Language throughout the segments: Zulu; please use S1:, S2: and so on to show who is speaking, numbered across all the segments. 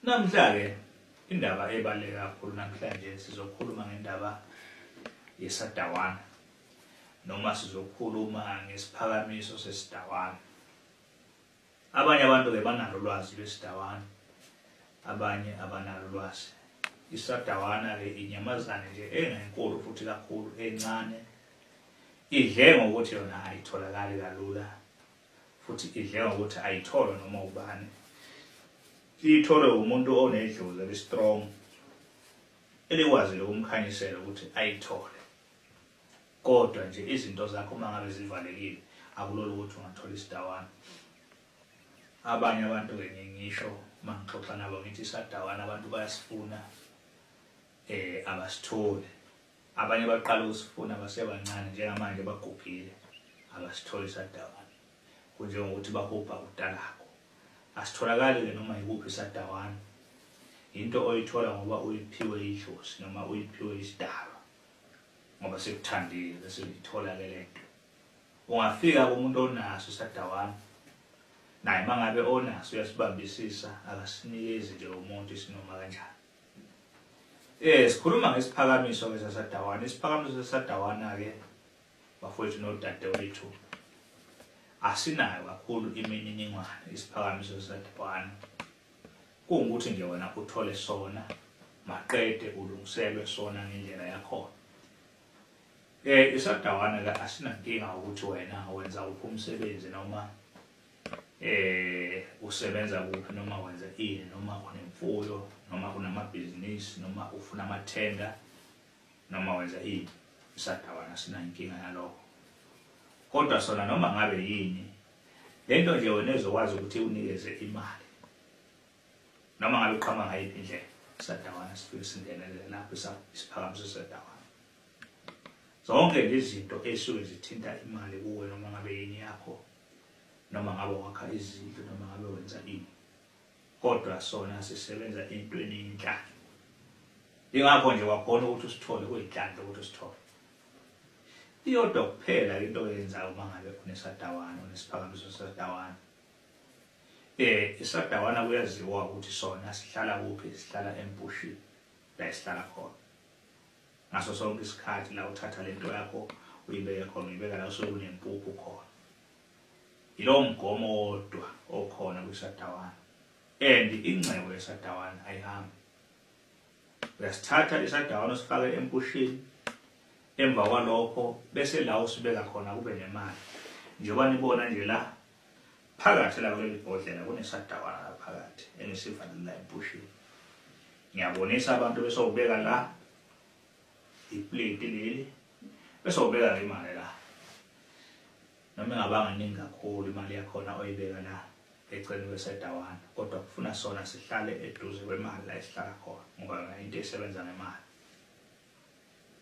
S1: Namhla-ke indaba ebaluleke kakhulu namhlanje sizokhuluma ngendaba yeSadawana noma sizokhuluma ngesiphakamiso seSadawana. Abanye abantu-ke banalo ulwazi lweSadawana, abanye abanalo ulwazi. iSadawana-ke inyamazane nje engenkulu futhi kakhulu encane, idle ngokuthi yona ayitholakali kalula futhi idle ngokuthi ayitholwa noma ubani. Itholwe umuntu onedlozi eli-strong elikwazi ukumkhanyisela ukuthi ayithole. Kodwa nje izinto zakho uma ngabe zivalekile akulula ukuthi ungathola iSadawana. Abanye abantu-ke ngisho uma ngixoxa nabo ngithi iSadawana abantu bayasifuna abasitholi. Abanye baqala ukusifuna basebancane njengamanje bagugile abasitholi iSadawana. Kunjengokuthi bahupha udalako. Asitholakali-ke noma yikuphi iSadawana. Into oyithola ngoba uyiphiwe idlozi noma uyiphiwe isidalwa ngoba sekuthandile bese uyithola-ke lento. Ungafika kumuntu onaso iSadawana naye mangabe onaso uyasibambisisa akasinikezi nje umuntu isinoma kanjani. Sikhuluma ngesiphakamiso seSadawana. Isiphakamiso seSadawana-ke bafowethu nodadewethu asinayo kakhulu imininingwane isiphakamiso seSadawana. Kungukuthi nje wena uthole sona maqede ulungiselwe sona ngendlela yakhona. iSadawana-ke asinankinga ukuthi wena wenza uphi umsebenzi noma usebenza kuphi noma wenza ini noma unemfuyo noma unamabhizinisi noma ufuna amathenda noma wenza ini. iSadawana sinankinga yalokho. Kodwa sona noma ngabe yini lento nje wena ezokwazi ukuthi unikeze imali noma ngabe uqhama ngayiphi indlela. iSadawana sifike singenele lapho isiphakamiso seSadawana. Zonke lezi zinto esuke zithinta imali kuwe noma ngabe yini yakho noma ngabe wakha izindlu noma ngabe wenza ini. Kodwa sona sisebenza entweni enhlanje. Ingakho nje wakhona ukuthi usithole kuyinhlanhla ukuthi usithole. Iyodwa kuphela into oyenzayo uma ngabe uneSadawana unesiphakamiso seSadawana. iSadawana kuyaziwa ukuthi sona sihlala kuphi, sihlala empushini la esihlala khona. Ngaso sonke isikhathi la uthatha lento yakho uyibeke khona, uyibeka la usuke unempuphu khona. Yilowo mgomo wodwa okhona kwiSadawana. Ingcebo yeSadawana ayihambi. Uyasithatha iSadawana usifake empushini, emva kwalokho bese la usibeka khona kube nemali. Njengoba nibona nje la phakathi la kuleli bhodlela kuneSadawana la phakathi engisivalile la empushini. Ngiyabonisa abantu bese ubeka la iplate leli bese ubeka imali la. Noma ngabanga ningi kakhulu imali yakhona oyibeka la eceleni kweSadawana, kodwa kufuna sona sihlale eduze kwemali la esihlala khona ngoba into esebenza ngemali.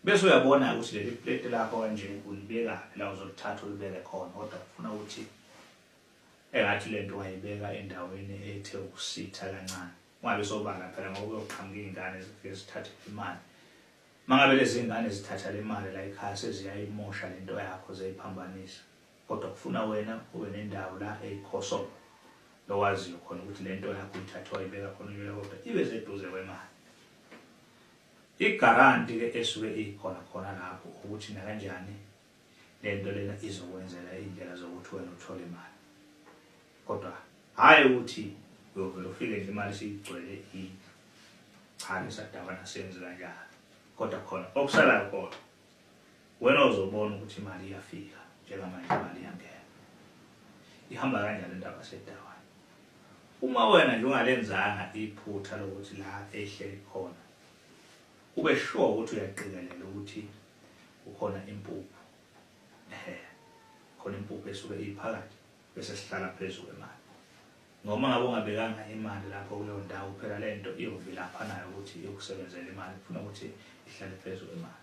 S1: Bese uyabona ukuthi leli plate lakho kanje ulibeka la uzolithatha ulibeke khona, kodwa kufuna ukuthi engathi lento wayibeka endaweni ethe ukusitha kancane. Ungabe sobala phela ngoba uyoqhamuka izingane zifike zithathe imali. Mangabe lezi zingane zithatha le mali la ekhaya seziyayimosha lento yakho zeyiphambanisa. Kodwa kufuna wena ube nendawo la eyikhoso lowaziyo khona ukuthi lento yakho uyithatha wayibeka khona kodwa ibe seduze kwemali. Igaranti-ke esuke ikhona lapho ukuthi nakanjani lento lena izokwenzela indlela zokuthi wena uthole imali. Kodwa hayi ukuthi uyovela ufike nje imali siyigcwele cha iSadawana senze kanjalo. Kodwa khona okusalayo khona wena uzobona ukuthi imali iyafika njengamanje imali iyangena. Ihamba kanjalo indaba yeSadawana. Uma wena nje ungalenzanga iphutha lokuthi la ehleli khona ube sure ukuthi uyaqikelela ukuthi ukhona impuphu. Khona impuphu esuke iphakathi bese sihlala phezulu kwemali. Ngoma ngabe ungabekanga imali lapho kuleyo ndawo phela lento iyovela lapha nayo ukuthi iyokusebenzela imali, ufuna ukuthi ihlale phezulu kwemali.